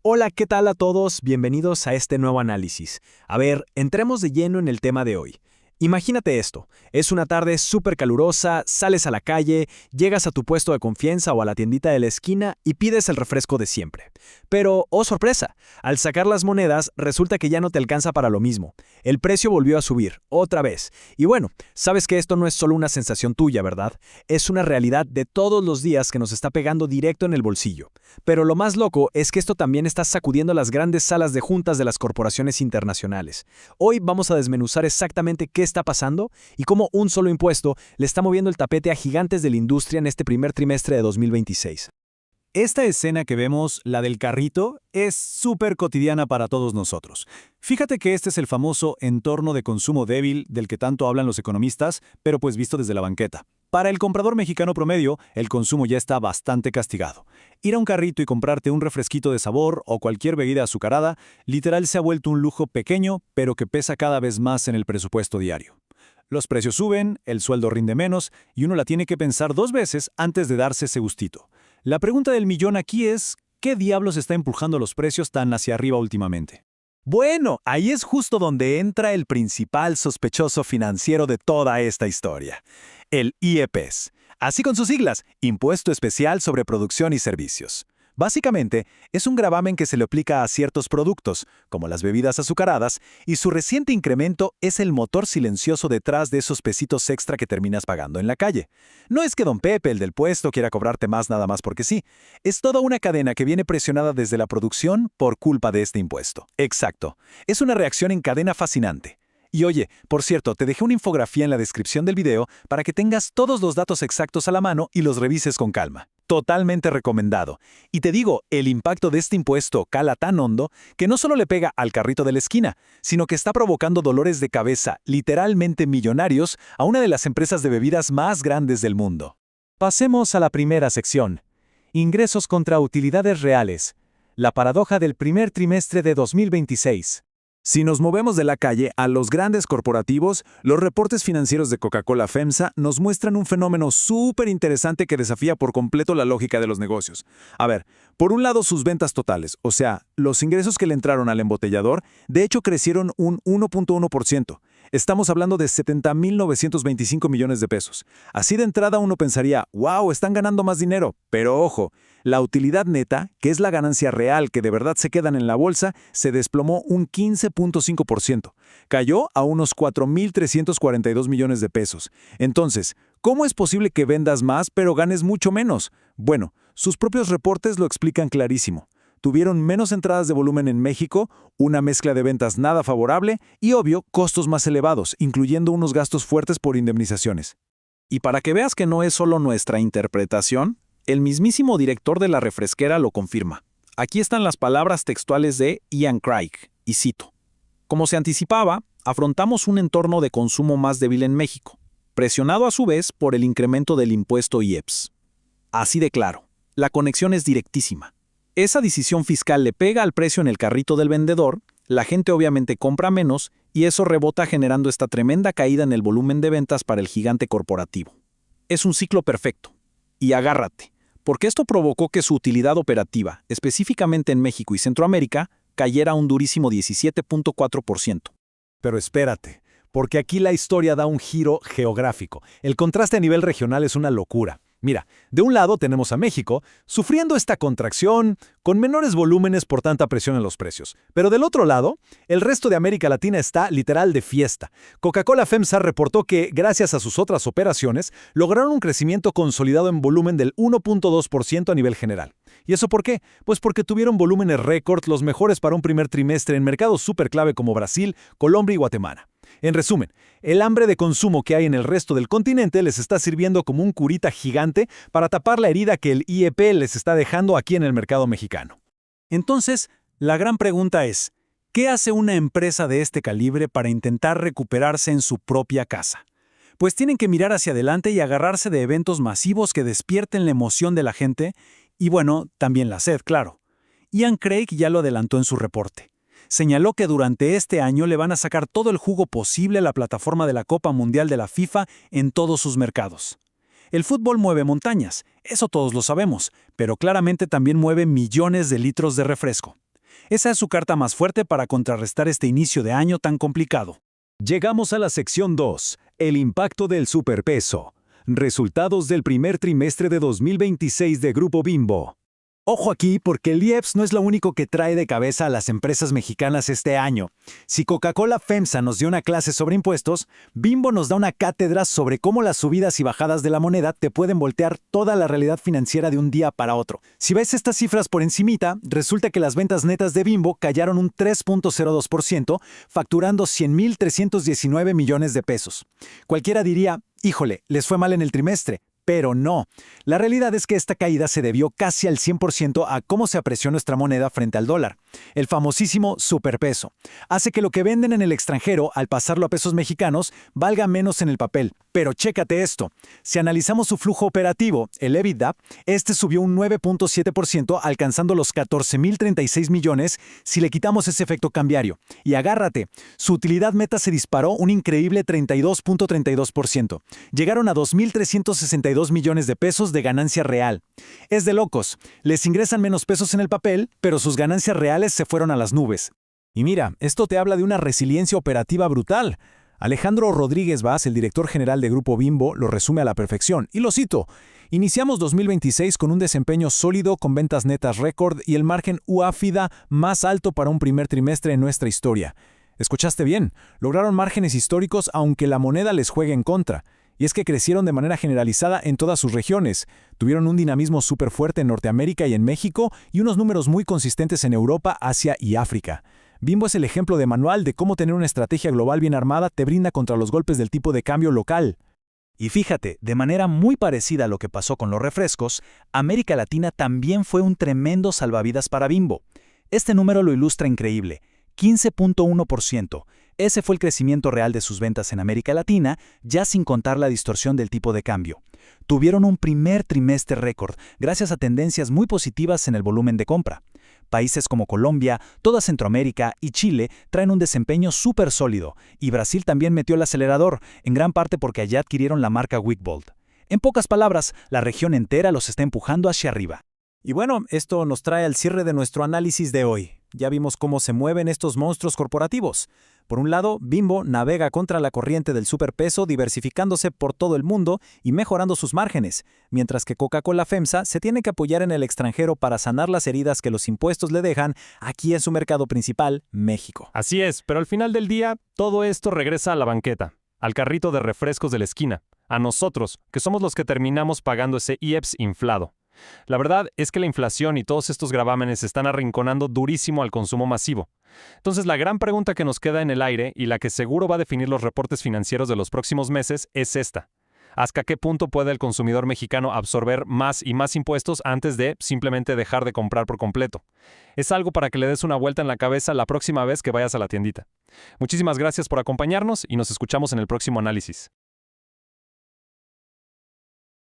Hola, ¿qué tal a todos? Bienvenidos a este nuevo análisis. A ver, entremos de lleno en el tema de hoy. Imagínate esto, es una tarde súper calurosa, sales a la calle, llegas a tu puesto de confianza o a la tiendita de la esquina y pides el refresco de siempre. Pero, oh sorpresa, al sacar las monedas resulta que ya no te alcanza para lo mismo. El precio volvió a subir, otra vez. Y bueno, sabes que esto no es solo una sensación tuya, ¿verdad? Es una realidad de todos los días que nos está pegando directo en el bolsillo. Pero lo más loco es que esto también está sacudiendo las grandes salas de juntas de las corporaciones internacionales. Hoy vamos a desmenuzar exactamente qué está pasando y cómo un solo impuesto le está moviendo el tapete a gigantes de la industria en este primer trimestre de 2026. Esta escena que vemos, la del carrito, es súper cotidiana para todos nosotros. Fíjate que este es el famoso entorno de consumo débil del que tanto hablan los economistas, pero pues visto desde la banqueta. Para el comprador mexicano promedio, el consumo ya está bastante castigado. Ir a un carrito y comprarte un refresquito de sabor o cualquier bebida azucarada, literal se ha vuelto un lujo pequeño, pero que pesa cada vez más en el presupuesto diario. Los precios suben, el sueldo rinde menos y uno la tiene que pensar dos veces antes de darse ese gustito. La pregunta del millón aquí es, ¿qué diablos está empujando los precios tan hacia arriba últimamente? Bueno, ahí es justo donde entra el principal sospechoso financiero de toda esta historia, el IEPS, así con sus siglas, Impuesto Especial sobre Producción y Servicios. Básicamente, es un gravamen que se le aplica a ciertos productos, como las bebidas azucaradas, y su reciente incremento es el motor silencioso detrás de esos pesitos extra que terminas pagando en la calle. No es que don Pepe, el del puesto, quiera cobrarte más nada más porque sí. Es toda una cadena que viene presionada desde la producción por culpa de este impuesto. Exacto. Es una reacción en cadena fascinante. Y oye, por cierto, te dejé una infografía en la descripción del video para que tengas todos los datos exactos a la mano y los revises con calma. Totalmente recomendado. Y te digo, el impacto de este impuesto cala tan hondo que no solo le pega al carrito de la esquina, sino que está provocando dolores de cabeza literalmente millonarios a una de las empresas de bebidas más grandes del mundo. Pasemos a la primera sección. Ingresos contra utilidades reales. La paradoja del primer trimestre de 2026. Si nos movemos de la calle a los grandes corporativos, los reportes financieros de Coca-Cola FEMSA nos muestran un fenómeno súper interesante que desafía por completo la lógica de los negocios. A ver, por un lado sus ventas totales, o sea, los ingresos que le entraron al embotellador, de hecho crecieron un 1.1%. Estamos hablando de 70.925 millones de pesos. Así de entrada uno pensaría, wow, están ganando más dinero, pero ojo, la utilidad neta, que es la ganancia real que de verdad se quedan en la bolsa, se desplomó un 15.5%. Cayó a unos 4.342 millones de pesos. Entonces, ¿cómo es posible que vendas más pero ganes mucho menos? Bueno, sus propios reportes lo explican clarísimo. Tuvieron menos entradas de volumen en México, una mezcla de ventas nada favorable y, obvio, costos más elevados, incluyendo unos gastos fuertes por indemnizaciones. Y para que veas que no es solo nuestra interpretación, el mismísimo director de la refresquera lo confirma. Aquí están las palabras textuales de Ian Craig, y cito: "Como se anticipaba, afrontamos un entorno de consumo más débil en México, presionado a su vez por el incremento del impuesto IEPS. Así de claro, la conexión es directísima. Esa decisión fiscal le pega al precio en el carrito del vendedor, la gente obviamente compra menos y eso rebota generando esta tremenda caída en el volumen de ventas para el gigante corporativo. Es un ciclo perfecto. Y agárrate, porque esto provocó que su utilidad operativa, específicamente en México y Centroamérica, cayera a un durísimo 17.4%. Pero espérate, porque aquí la historia da un giro geográfico. El contraste a nivel regional es una locura. Mira, de un lado tenemos a México, sufriendo esta contracción, con menores volúmenes por tanta presión en los precios. Pero del otro lado, el resto de América Latina está literal de fiesta. Coca-Cola FEMSA reportó que, gracias a sus otras operaciones, lograron un crecimiento consolidado en volumen del 1.2% a nivel general. ¿Y eso por qué? Pues porque tuvieron volúmenes récord, los mejores para un primer trimestre en mercados súper clave como Brasil, Colombia y Guatemala. En resumen, el hambre de consumo que hay en el resto del continente les está sirviendo como un curita gigante para tapar la herida que el IEP les está dejando aquí en el mercado mexicano. Entonces, la gran pregunta es, ¿qué hace una empresa de este calibre para intentar recuperarse en su propia casa? Pues tienen que mirar hacia adelante y agarrarse de eventos masivos que despierten la emoción de la gente y, bueno, también la sed, claro. Ian Craig ya lo adelantó en su reporte. Señaló que durante este año le van a sacar todo el jugo posible a la plataforma de la Copa Mundial de la FIFA en todos sus mercados. El fútbol mueve montañas, eso todos lo sabemos, pero claramente también mueve millones de litros de refresco. Esa es su carta más fuerte para contrarrestar este inicio de año tan complicado. Llegamos a la sección 2, el impacto del superpeso. Resultados del primer trimestre de 2026 de Grupo Bimbo. Ojo aquí porque el IEPS no es lo único que trae de cabeza a las empresas mexicanas este año. Si Coca-Cola FEMSA nos dio una clase sobre impuestos, Bimbo nos da una cátedra sobre cómo las subidas y bajadas de la moneda te pueden voltear toda la realidad financiera de un día para otro. Si ves estas cifras por encimita, resulta que las ventas netas de Bimbo cayeron un 3.02%, facturando 100,319 millones de pesos. Cualquiera diría, híjole, les fue mal en el trimestre. Pero no. La realidad es que esta caída se debió casi al 100% a cómo se apreció nuestra moneda frente al dólar. El famosísimo superpeso. Hace que lo que venden en el extranjero, al pasarlo a pesos mexicanos, valga menos en el papel. Pero chécate esto. Si analizamos su flujo operativo, el EBITDA, este subió un 9.7%, alcanzando los 14,036 millones si le quitamos ese efecto cambiario. Y agárrate, su utilidad meta se disparó un increíble 32.32%. Llegaron a 2,362 millones de pesos de ganancia real. Es de locos. Les ingresan menos pesos en el papel, pero sus ganancias reales se fueron a las nubes. Y mira, esto te habla de una resiliencia operativa brutal. Alejandro Rodríguez Vaz, el director general de Grupo Bimbo, lo resume a la perfección, y lo cito: iniciamos 2026 con un desempeño sólido, con ventas netas récord y el margen UAFIDA más alto para un primer trimestre en nuestra historia. Escuchaste bien, lograron márgenes históricos aunque la moneda les juegue en contra. Y es que crecieron de manera generalizada en todas sus regiones. Tuvieron un dinamismo súper fuerte en Norteamérica y en México y unos números muy consistentes en Europa, Asia y África. Bimbo es el ejemplo de manual de cómo tener una estrategia global bien armada te brinda contra los golpes del tipo de cambio local. Y fíjate, de manera muy parecida a lo que pasó con los refrescos, América Latina también fue un tremendo salvavidas para Bimbo. Este número lo ilustra increíble, 15.1%. Ese fue el crecimiento real de sus ventas en América Latina, ya sin contar la distorsión del tipo de cambio. Tuvieron un primer trimestre récord, gracias a tendencias muy positivas en el volumen de compra. Países como Colombia, toda Centroamérica y Chile traen un desempeño súper sólido, y Brasil también metió el acelerador, en gran parte porque allá adquirieron la marca Wickbold. En pocas palabras, la región entera los está empujando hacia arriba. Y bueno, esto nos trae al cierre de nuestro análisis de hoy. Ya vimos cómo se mueven estos monstruos corporativos. Por un lado, Bimbo navega contra la corriente del superpeso, diversificándose por todo el mundo y mejorando sus márgenes, mientras que Coca-Cola FEMSA se tiene que apoyar en el extranjero para sanar las heridas que los impuestos le dejan aquí en su mercado principal, México. Así es, pero al final del día, todo esto regresa a la banqueta, al carrito de refrescos de la esquina, a nosotros, que somos los que terminamos pagando ese IEPS inflado. La verdad es que la inflación y todos estos gravámenes están arrinconando durísimo al consumo masivo. Entonces, la gran pregunta que nos queda en el aire y la que seguro va a definir los reportes financieros de los próximos meses es esta. ¿Hasta qué punto puede el consumidor mexicano absorber más y más impuestos antes de simplemente dejar de comprar por completo? Es algo para que le des una vuelta en la cabeza la próxima vez que vayas a la tiendita. Muchísimas gracias por acompañarnos y nos escuchamos en el próximo análisis.